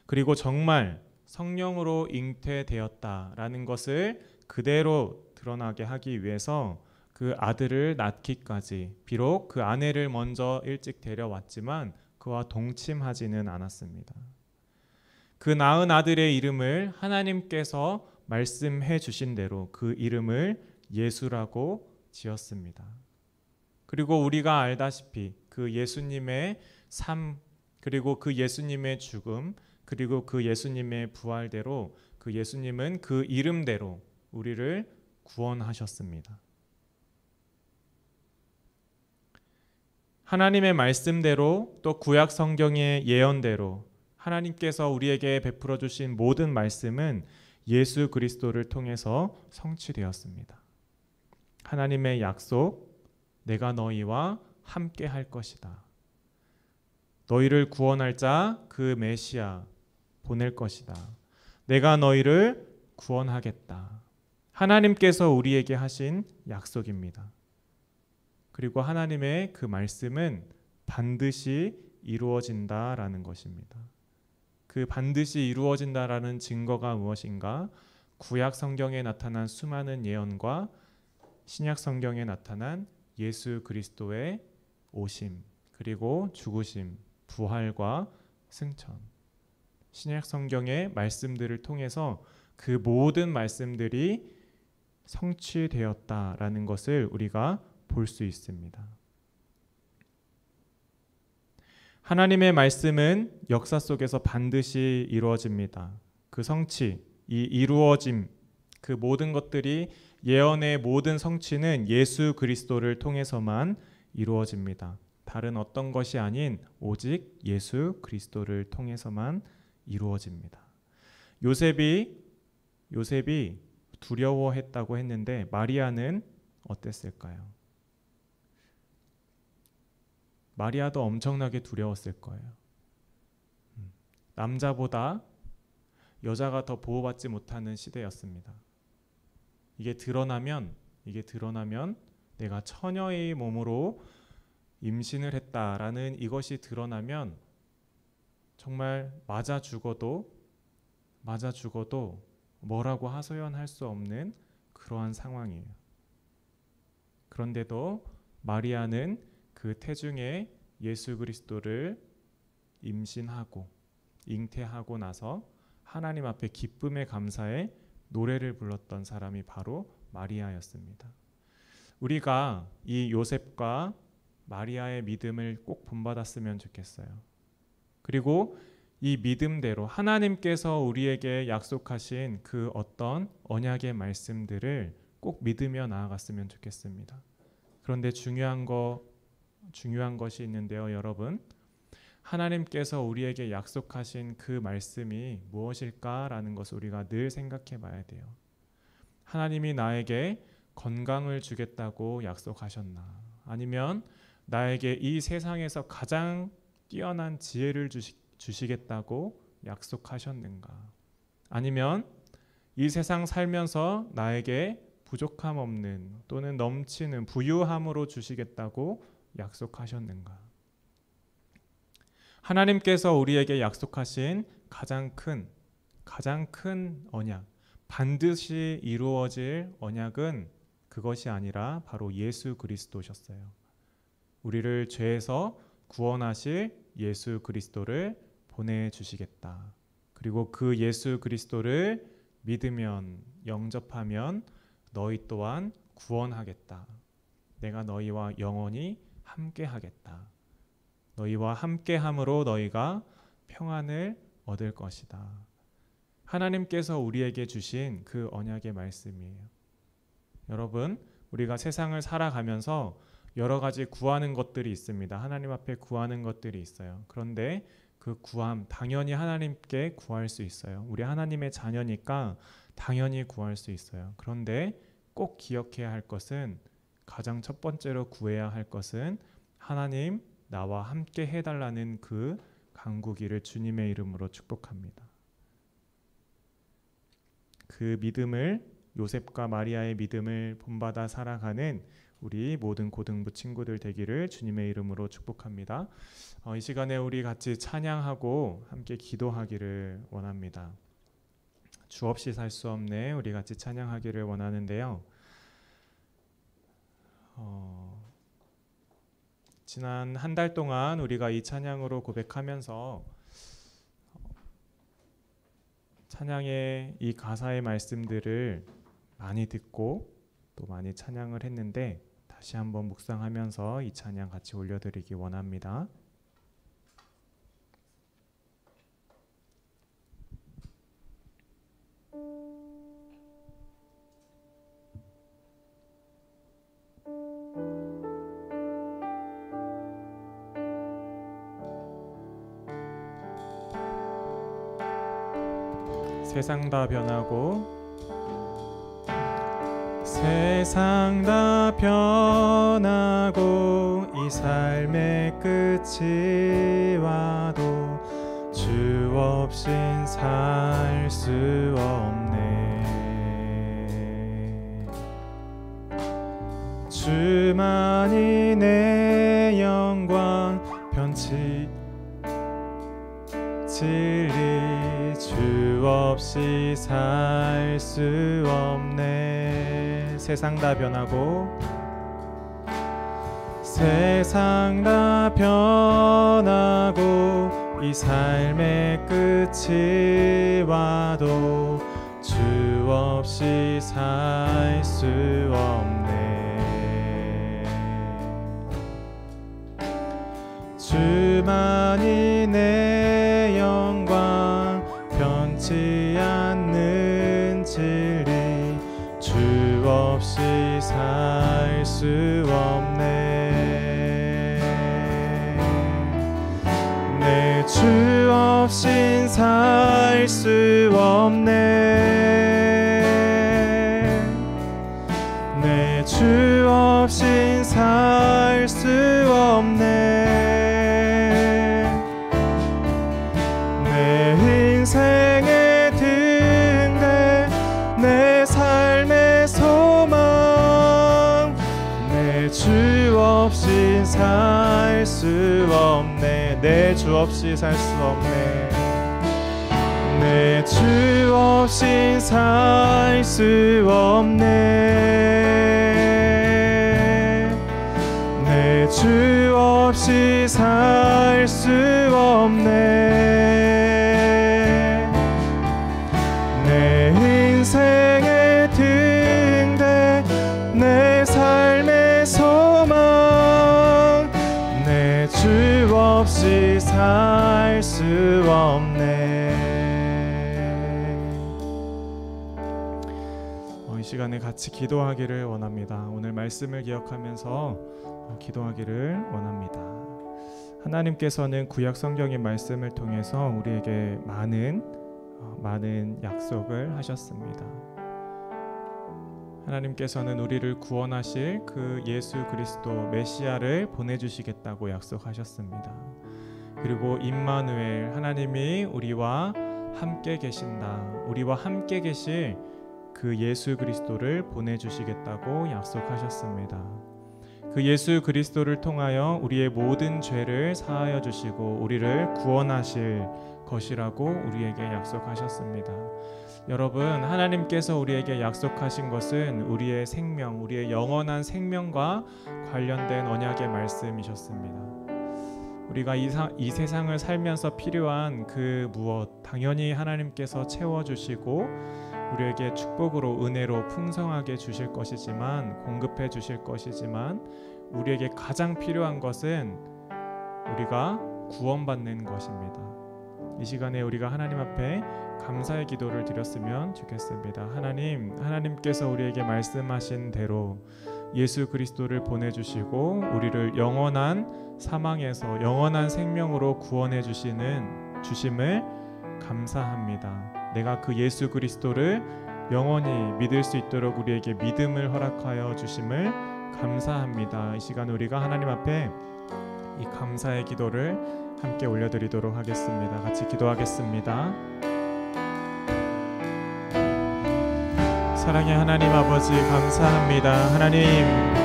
그리고 정말 성령으로 잉태되었다라는 것을 그대로 드러나게 하기 위해서 그 아들을 낳기까지, 비록 그 아내를 먼저 일찍 데려왔지만 그와 동침하지는 않았습니다. 그 낳은 아들의 이름을 하나님께서 말씀해 주신 대로 그 이름을 예수라고 지었습니다. 그리고 우리가 알다시피 그 예수님의 삶, 그리고 그 예수님의 죽음, 그리고 그 예수님의 부활대로 그 예수님은 그 이름대로 우리를 구원하셨습니다. 하나님의 말씀대로 또 구약 성경의 예언대로 하나님께서 우리에게 베풀어 주신 모든 말씀은 예수 그리스도를 통해서 성취되었습니다. 하나님의 약속, 내가 너희와 함께 할 것이다. 너희를 구원할 자 그 메시아 보낼 것이다. 내가 너희를 구원하겠다. 하나님께서 우리에게 하신 약속입니다. 그리고 하나님의 그 말씀은 반드시 이루어진다라는 것입니다. 그 반드시 이루어진다라는 증거가 무엇인가? 구약 성경에 나타난 수많은 예언과 신약 성경에 나타난 예수 그리스도의 오심, 그리고 죽으심, 부활과 승천. 신약 성경의 말씀들을 통해서 그 모든 말씀들이 성취되었다라는 것을 우리가 볼 수 있습니다. 하나님의 말씀은 역사 속에서 반드시 이루어집니다. 그 성취, 이 이루어짐, 그 모든 것들이 예언의 모든 성취는 예수 그리스도를 통해서만 이루어집니다. 다른 어떤 것이 아닌 오직 예수 그리스도를 통해서만 이루어집니다. 요셉이 두려워했다고 했는데 마리아는 어땠을까요? 마리아도 엄청나게 두려웠을 거예요. 남자보다 여자가 더 보호받지 못하는 시대였습니다. 이게 드러나면 내가 처녀의 몸으로 임신을 했다라는 이것이 드러나면 정말 맞아 죽어도 뭐라고 하소연할 수 없는 그러한 상황이에요. 그런데도 마리아는 그 태중에 예수 그리스도를 임신하고 잉태하고 나서 하나님 앞에 기쁨의 감사에 노래를 불렀던 사람이 바로 마리아였습니다. 우리가 이 요셉과 마리아의 믿음을 꼭 본받았으면 좋겠어요. 그리고 이 믿음대로 하나님께서 우리에게 약속하신 그 어떤 언약의 말씀들을 꼭 믿으며 나아갔으면 좋겠습니다. 그런데 중요한 것이 있는데요, 여러분. 하나님께서 우리에게 약속하신 그 말씀이 무엇일까라는 것을 우리가 늘 생각해 봐야 돼요. 하나님이 나에게 건강을 주겠다고 약속하셨나? 아니면 나에게 이 세상에서 가장 뛰어난 지혜를 주시겠다고 약속하셨는가? 아니면 이 세상 살면서 나에게 부족함 없는 또는 넘치는 부유함으로 주시겠다고 약속하셨는가? 하나님께서 우리에게 약속하신 가장 큰 언약, 반드시 이루어질 언약은 그것이 아니라 바로 예수 그리스도셨어요. 우리를 죄에서 구원하실 예수 그리스도를 보내주시겠다. 그리고 그 예수 그리스도를 믿으면, 영접하면 너희 또한 구원하겠다. 내가 너희와 영원히 함께하겠다. 너희와 함께함으로 너희가 평안을 얻을 것이다. 하나님께서 우리에게 주신 그 언약의 말씀이에요. 여러분, 우리가 세상을 살아가면서 여러 가지 구하는 것들이 있습니다. 하나님 앞에 구하는 것들이 있어요. 그런데 그 구함 당연히 하나님께 구할 수 있어요. 우리 하나님의 자녀니까 당연히 구할 수 있어요. 그런데 꼭 기억해야 할 것은, 가장 첫 번째로 구해야 할 것은 하나님 나와 함께 해달라는 그 간구기를 주님의 이름으로 축복합니다. 그 믿음을, 요셉과 마리아의 믿음을 본받아 살아가는 우리 모든 고등부 친구들 되기를 주님의 이름으로 축복합니다. 이 시간에 우리 같이 찬양하고 함께 기도하기를 원합니다. 주 없이 살 수 없네, 우리 같이 찬양하기를 원하는데요. 지난 한 달 동안 우리가 이 찬양으로 고백하면서 찬양의 이 가사의 말씀들을 많이 듣고 또 많이 찬양을 했는데, 다시 한번 묵상하면서 이 찬양 같이 올려드리기 원합니다. 세상 다 변하고 이 삶의 끝이 와도 주 없인 살 수 없네. 주만이 내 영광, 변치 진리, 주 없이 살 수 없네. 세상 다 변하고 이 삶의 끝이 와도 주 없이 살 수 없네. 주만이 내 영광, 변치 않는 진리, 주 없이 살 수 없네. 내 주 없인 살 수 없네. 내 주 없인 살 수 없네. 내 인생의 등대, 내 삶의 소망, 내 주 없이 살 수 없네. 내 주 없이 살 수 없네. 내 주 없이 살 수 없네. 내 주 없이 살 수 없네. 내 인생의 등대, 내 삶의 소망, 내 주 없이 살 수 없네. 이 시간에 같이 기도하기를 원합니다. 오늘 말씀을 기억하면서 기도하기를 원합니다. 하나님께서는 구약 성경의 말씀을 통해서 우리에게 많은 약속을 하셨습니다. 하나님께서는 우리를 구원하실 그 예수 그리스도 메시아를 보내주시겠다고 약속하셨습니다. 그리고 임마누엘, 하나님이 우리와 함께 계신다, 우리와 함께 계실 그 예수 그리스도를 보내주시겠다고 약속하셨습니다. 그 예수 그리스도를 통하여 우리의 모든 죄를 사하여 주시고 우리를 구원하실 것이라고 우리에게 약속하셨습니다. 여러분, 하나님께서 우리에게 약속하신 것은 우리의 생명, 우리의 영원한 생명과 관련된 언약의 말씀이셨습니다. 우리가 이 세상을 살면서 필요한 그 무엇, 당연히 하나님께서 채워주시고 우리에게 축복으로, 은혜로 풍성하게 주실 것이지만, 공급해 주실 것이지만, 우리에게 가장 필요한 것은 우리가 구원받는 것입니다. 이 시간에 우리가 하나님 앞에 감사의 기도를 드렸으면 좋겠습니다. 하나님께서 우리에게 말씀하신 대로 예수 그리스도를 보내주시고 우리를 영원한 사망에서 영원한 생명으로 구원해 주심을 감사합니다. 내가 그 예수 그리스도를 영원히 믿을 수 있도록 우리에게 믿음을 허락하여 주심을 감사합니다. 이 시간 우리가 하나님 앞에 이 감사의 기도를 함께 올려드리도록 하겠습니다. 같이 기도하겠습니다. 사랑의 하나님 아버지, 감사합니다.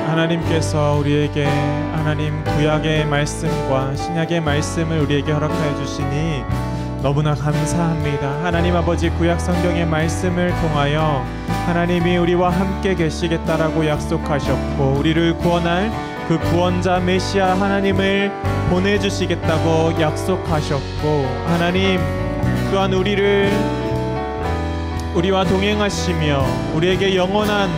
하나님께서 우리에게 하나님 구약의 말씀과 신약의 말씀을 우리에게 허락하여 주시니 너무나 감사합니다. 하나님 아버지, 구약 성경의 말씀을 통하여 하나님이 우리와 함께 계시겠다라고 약속하셨고 우리를 구원할 그 구원자 메시아 하나님을 보내주시겠다고 약속하셨고, 하나님 또한 우리와 동행하시며 우리에게 영원한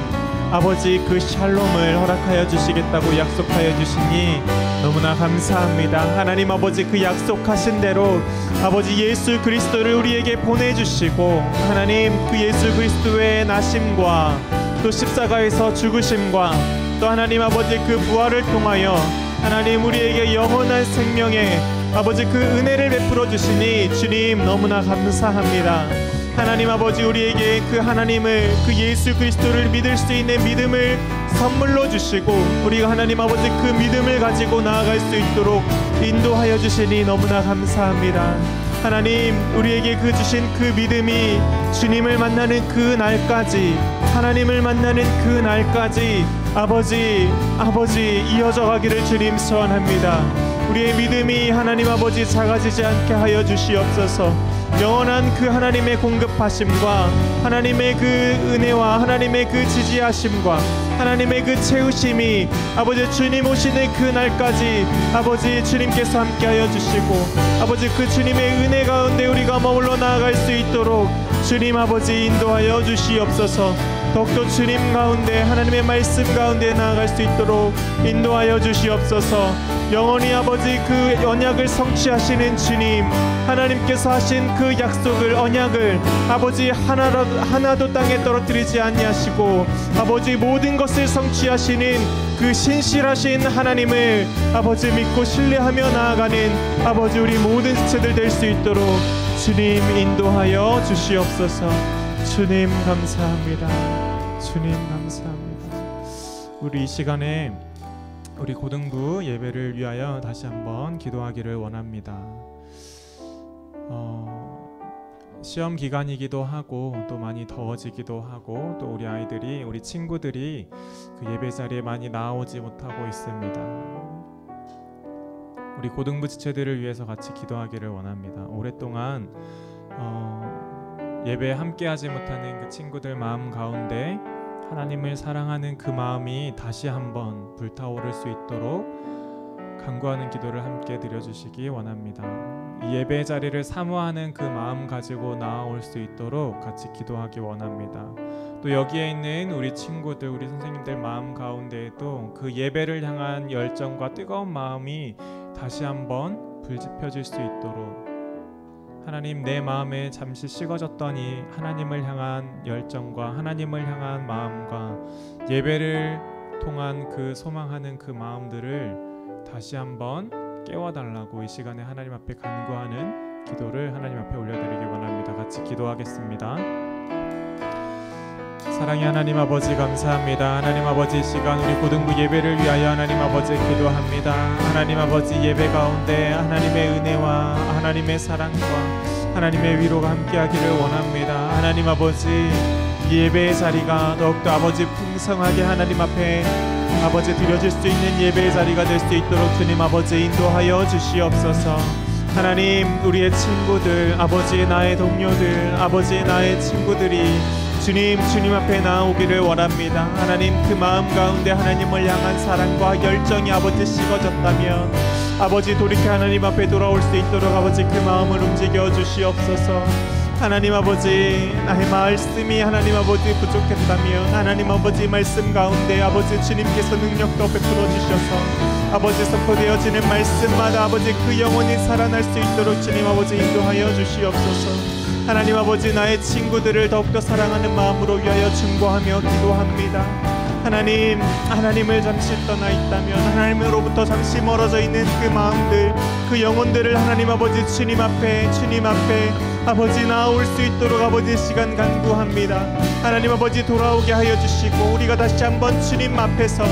아버지 그 샬롬을 허락하여 주시겠다고 약속하여 주시니 너무나 감사합니다. 하나님 아버지, 그 약속하신 대로 아버지 예수 그리스도를 우리에게 보내주시고 하나님 그 예수 그리스도의 나심과 또 십자가에서 죽으심과 또 하나님 아버지 그 부활을 통하여 하나님 우리에게 영원한 생명의 아버지 그 은혜를 베풀어 주시니 주님 너무나 감사합니다. 하나님 아버지, 우리에게 그 하나님을, 그 예수 그리스도를 믿을 수 있는 믿음을 선물로 주시고 우리가 하나님 아버지 그 믿음을 가지고 나아갈 수 있도록 인도하여 주시니 너무나 감사합니다. 하나님, 우리에게 그 주신 그 믿음이 주님을 만나는 그 날까지, 하나님을 만나는 그 날까지 아버지 이어져 가기를 주님 소원합니다. 우리의 믿음이 하나님 아버지 작아지지 않게 하여 주시옵소서. 영원한 그 하나님의 공급하심과 하나님의 그 은혜와 하나님의 그 지지하심과 하나님의 그 채우심이 아버지 주님 오시는 그 날까지 아버지 주님께서 함께하여 주시고 아버지 그 주님의 은혜 가운데 우리가 머물러 나아갈 수 있도록 주님 아버지 인도하여 주시옵소서. 더욱더 주님 가운데 하나님의 말씀 가운데 나아갈 수 있도록 인도하여 주시옵소서. 영원히 아버지 그 언약을 성취하시는 주님, 하나님께서 하신 그 약속을, 언약을 아버지 하나도 땅에 떨어뜨리지 아니하시고 아버지 모든 것을 성취하시는 그 신실하신 하나님을 아버지 믿고 신뢰하며 나아가는 아버지 우리 모든 지체들 될 수 있도록 주님 인도하여 주시옵소서. 주님 감사합니다. 주님 감사합니다. 우리 이 시간에 우리 고등부 예배를 위하여 다시 한번 기도하기를 원합니다. 시험 기간이기도 하고 또 많이 더워지기도 하고 또 우리 친구들이 그 예배 자리에 많이 나오지 못하고 있습니다. 우리 고등부 지체들을 위해서 같이 기도하기를 원합니다. 오랫동안 예배에 함께하지 못하는 그 친구들 마음 가운데 하나님을 사랑하는 그 마음이 다시 한번 불타오를 수 있도록 간구하는 기도를 함께 드려주시기 원합니다. 이 예배 자리를 사모하는 그 마음 가지고 나아올 수 있도록 같이 기도하기 원합니다. 또 여기에 있는 우리 친구들, 우리 선생님들 마음 가운데에도 그 예배를 향한 열정과 뜨거운 마음이 다시 한번 불지펴질 수 있도록 하나님, 내 마음에 잠시 식어졌더니 하나님을 향한 열정과 하나님을 향한 마음과 예배를 통한 그 소망하는 그 마음들을 다시 한번 깨워달라고 이 시간에 하나님 앞에 간구하는 기도를 하나님 앞에 올려드리기 원합니다. 같이 기도하겠습니다. 사랑의 하나님 아버지, 감사합니다. 하나님 아버지, 이 시간 우리 고등부 예배를 위하여 하나님 아버지 기도합니다. 하나님 아버지, 예배 가운데 하나님의 은혜와 하나님의 사랑과 하나님의 위로가 함께하기를 원합니다. 하나님 아버지, 이 예배의 자리가 더욱더 아버지 풍성하게 하나님 앞에 아버지 드려질 수 있는 예배의 자리가 될 수 있도록 주님 아버지 인도하여 주시옵소서. 하나님, 우리의 친구들, 아버지 나의 동료들, 아버지 나의 친구들이 주님 앞에 나오기를 원합니다. 하나님, 그 마음 가운데 하나님을 향한 사랑과 열정이 아버지 식어졌다면 아버지 돌이켜 하나님 앞에 돌아올 수 있도록 아버지 그 마음을 움직여 주시옵소서. 하나님 아버지, 나의 말씀이 하나님 아버지 부족했다면 하나님 아버지 말씀 가운데 아버지 주님께서 능력도 베풀어 주셔서 아버지 선포되어지는 말씀마다 아버지 그 영혼이 살아날 수 있도록 주님 아버지 인도하여 주시옵소서. 하나님 아버지, 나의 친구들을 더욱더 사랑하는 마음으로 위하여 중보하며 기도합니다. 하나님, 하나님을 잠시 떠나 있다면 하나님으로부터 잠시 멀어져 있는 그 마음들, 그 영혼들을 하나님 아버지 주님 앞에 아버지 나올 수 있도록 아버지 시간 간구합니다. 하나님 아버지 돌아오게 하여 주시고 우리가 다시 한번 주님 앞에서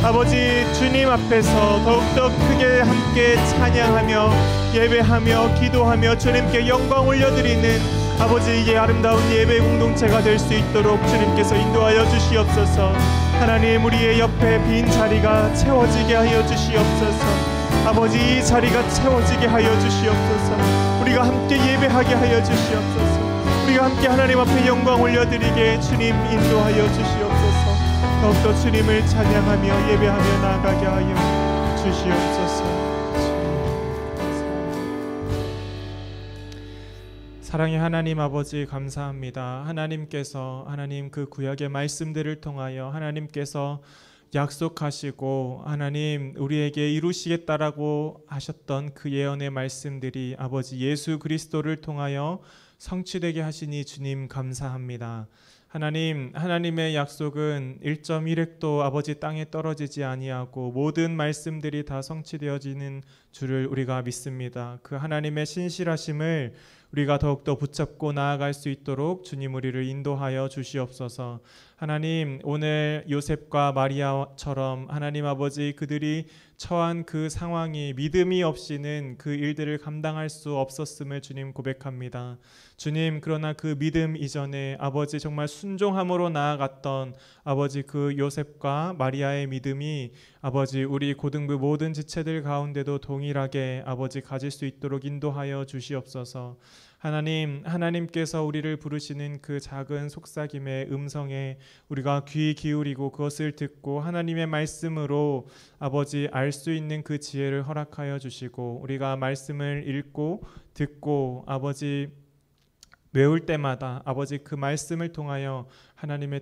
아버지 주님 앞에서 더욱더 크게 함께 찬양하며 예배하며 기도하며 주님께 영광 올려드리는 아버지 이 아름다운 예배 공동체가 될 수 있도록 주님께서 인도하여 주시옵소서. 하나님, 우리의 옆에 빈 자리가 채워지게 하여 주시옵소서. 아버지, 이 자리가 채워지게 하여 주시옵소서. 우리가 함께 예배하게 하여 주시옵소서. 우리가 함께 하나님 앞에 영광 올려드리게 주님 인도하여 주시옵소서. 더욱더 주님을 찬양하며 예배하며 나아가게 하여 주시옵소서. 사랑의 하나님 아버지, 감사합니다. 하나님께서 하나님 그 구약의 말씀들을 통하여 하나님께서 약속하시고 하나님 우리에게 이루시겠다라고 하셨던 그 예언의 말씀들이 아버지 예수 그리스도를 통하여 성취되게 하시니 주님 감사합니다. 하나님의 약속은 1.1획도 아버지 땅에 떨어지지 아니하고 모든 말씀들이 다 성취되어지는 줄을 우리가 믿습니다. 그 하나님의 신실하심을 우리가 더욱더 붙잡고 나아갈 수 있도록 주님 우리를 인도하여 주시옵소서. 하나님, 오늘 요셉과 마리아처럼 하나님 아버지 그들이 처한 그 상황이 믿음이 없이는 그 일들을 감당할 수 없었음을 주님 고백합니다. 주님, 그러나 그 믿음 이전에 아버지 정말 순종함으로 나아갔던 아버지 그 요셉과 마리아의 믿음이 아버지 우리 고등부 모든 지체들 가운데도 동일하게 아버지 가질 수 있도록 인도하여 주시옵소서. 하나님께서 우리를 부르시는 그 작은 속삭임의 음성에 우리가 귀 기울이고 그것을 듣고 하나님의 말씀으로 아버지 알 수 있는 그 지혜를 허락하여 주시고 우리가 말씀을 읽고 듣고 아버지 외울 때마다 아버지 그 말씀을 통하여 하나님의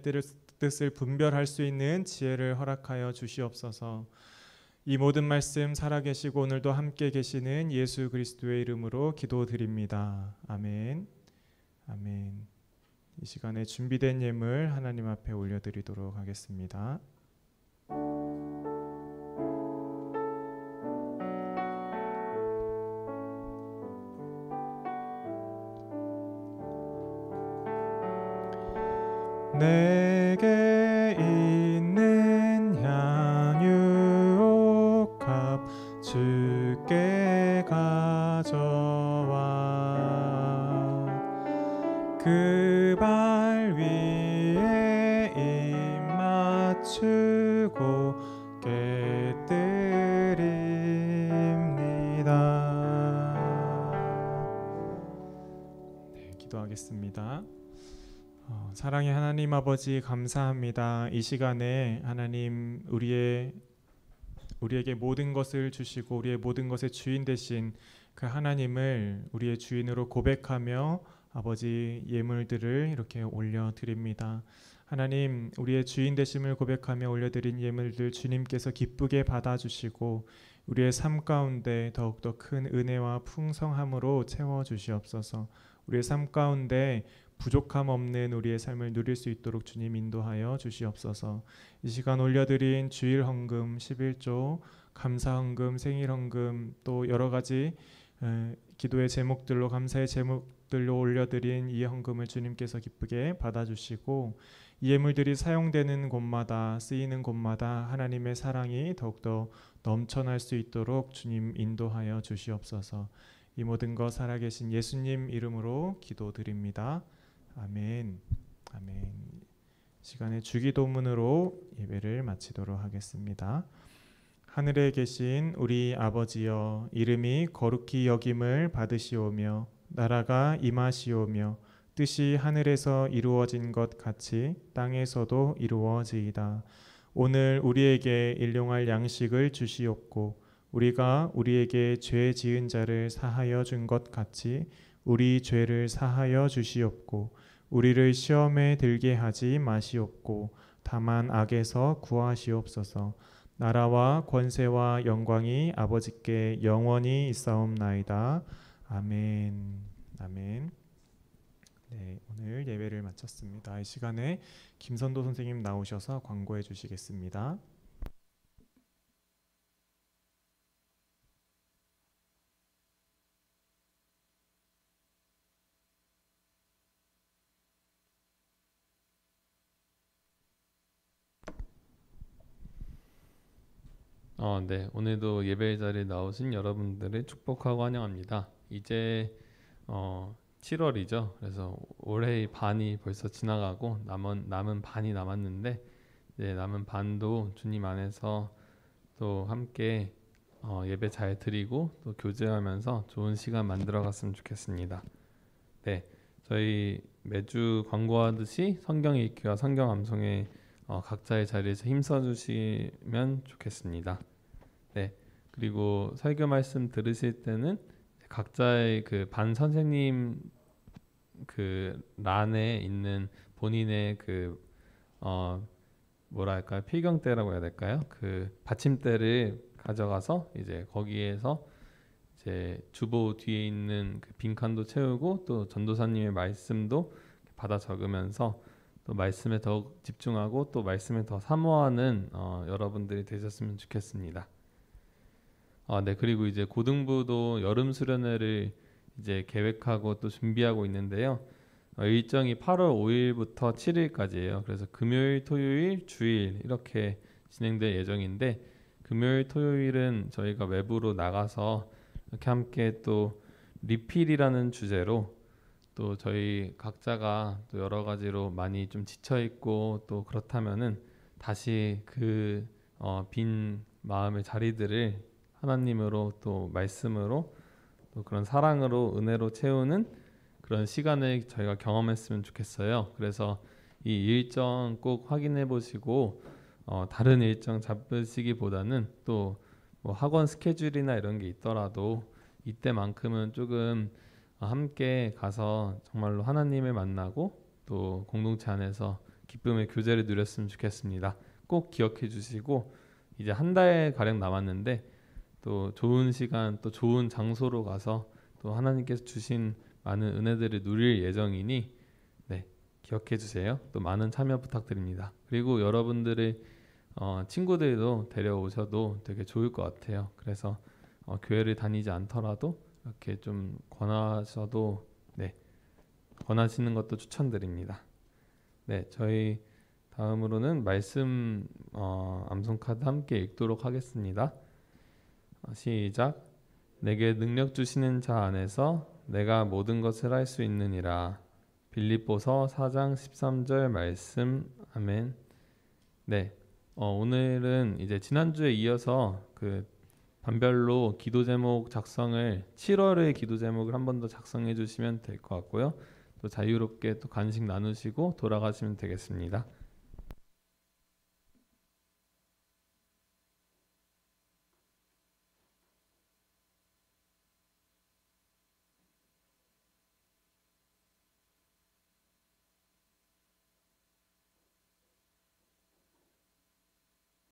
뜻을 분별할 수 있는 지혜를 허락하여 주시옵소서. 이 모든 말씀 살아계시고 오늘도 함께 계시는 예수 그리스도의 이름으로 기도드립니다. 아멘. 아멘. 이 시간에 준비된 예물 하나님 앞에 올려드리도록 하겠습니다. 내게 있는 향유옥합 주께 가져와 그 발 위에 입 맞추고 깨뜨립니다. 네, 기도하겠습니다. 사랑의 하나님 아버지, 감사합니다. 이 시간에 하나님 우리에게 모든 것을 주시고 우리의 모든 것의 주인 되신 그 하나님을 우리의 주인으로 고백하며 아버지 예물들을 이렇게 올려드립니다. 하나님, 우리의 주인 되심을 고백하며 올려드린 예물들 주님께서 기쁘게 받아주시고 우리의 삶 가운데 더욱더 큰 은혜와 풍성함으로 채워 주시옵소서. 우리의 삶 가운데 부족함 없는 우리의 삶을 누릴 수 있도록 주님 인도하여 주시옵소서. 이 시간 올려드린 주일 헌금 11조, 감사 헌금, 생일 헌금, 또 여러 가지 기도의 제목들로, 감사의 제목들로 올려드린 이 헌금을 주님께서 기쁘게 받아주시고, 이 예물들이 사용되는 곳마다, 쓰이는 곳마다 하나님의 사랑이 더욱더 넘쳐날 수 있도록 주님 인도하여 주시옵소서. 이 모든 것 살아계신 예수님 이름으로 기도드립니다. 아멘. 아멘. 시간에 주기도문으로 예배를 마치도록 하겠습니다. 하늘에 계신 우리 아버지여, 이름이 거룩히 여김을 받으시오며 나라가 임하시오며 뜻이 하늘에서 이루어진 것 같이 땅에서도 이루어지이다. 오늘 우리에게 일용할 양식을 주시옵고 우리가 우리에게 죄 지은 자를 사하여 준 것 같이 우리 죄를 사하여 주시옵고 우리를 시험에 들게 하지 마시옵고 다만 악에서 구하시옵소서. 나라와 권세와 영광이 아버지께 영원히 있사옵나이다. 아멘. 아멘. 네, 오늘 예배를 마쳤습니다. 이 시간에 김선도 선생님 나오셔서 광고해 주시겠습니다. 네, 오늘도 예배 자리에 나오신 여러분들을 축복하고 환영합니다. 이제 7월이죠. 그래서 올해의 반이 벌써 지나가고 남은 반이 남았는데, 이제 남은 반도 주님 안에서 또 함께 예배 잘 드리고 또 교제하면서 좋은 시간 만들어 갔으면 좋겠습니다. 네, 저희 매주 광고하듯이 성경 읽기와 성경 암송에 각자의 자리에서 힘써 주시면 좋겠습니다. 네, 그리고 설교 말씀 들으실 때는 각자의 그 반 선생님 그 란에 있는 본인의 그 뭐랄까요, 필경대라고 해야 될까요? 그 받침대를 가져가서 이제 거기에서 이제 주보 뒤에 있는 그 빈칸도 채우고 또 전도사님의 말씀도 받아 적으면서 또 말씀에 더 집중하고 또 말씀에 더 사모하는 여러분들이 되셨으면 좋겠습니다. 네, 그리고 이제 고등부도 여름 수련회를 이제 계획하고 또 준비하고 있는데요. 일정이 8월 5일부터 7일까지예요. 그래서 금요일, 토요일, 주일 이렇게 진행될 예정인데, 금요일, 토요일은 저희가 외부로 나가서 이렇게 함께 또 리필이라는 주제로 또 저희 각자가 또 여러 가지로 많이 좀 지쳐 있고 또 그렇다면은 다시 그 빈 마음의 자리들을 하나님으로 또 말씀으로 또 그런 사랑으로 은혜로 채우는 그런 시간을 저희가 경험했으면 좋겠어요. 그래서 이 일정 꼭 확인해 보시고 다른 일정 잡으시기보다는 또 뭐 학원 스케줄이나 이런 게 있더라도 이때만큼은 조금 함께 가서 정말로 하나님을 만나고 또 공동체 안에서 기쁨의 교제를 누렸으면 좋겠습니다. 꼭 기억해 주시고, 이제 한 달 가량 남았는데 또 좋은 시간 또 좋은 장소로 가서 또 하나님께서 주신 많은 은혜들을 누릴 예정이니 네, 기억해 주세요. 또 많은 참여 부탁드립니다. 그리고 여러분들의 친구들도 데려오셔도 되게 좋을 것 같아요. 그래서 교회를 다니지 않더라도 이렇게 좀 권하셔도 권하시는 것도 추천드립니다. 네, 저희 다음으로는 말씀 암송 카드 함께 읽도록 하겠습니다. 시작. 내게 능력 주시는 자 안에서 내가 모든 것을 할 수 있느니라. 빌립보서 4장 13절 말씀. 아멘. 네, 오늘은 이제 지난주에 이어서 그 반별로 기도 제목 작성을 7월의 기도 제목을 한 번 더 작성해 주시면 될 것 같고요. 또 자유롭게 또 간식 나누시고 돌아가시면 되겠습니다.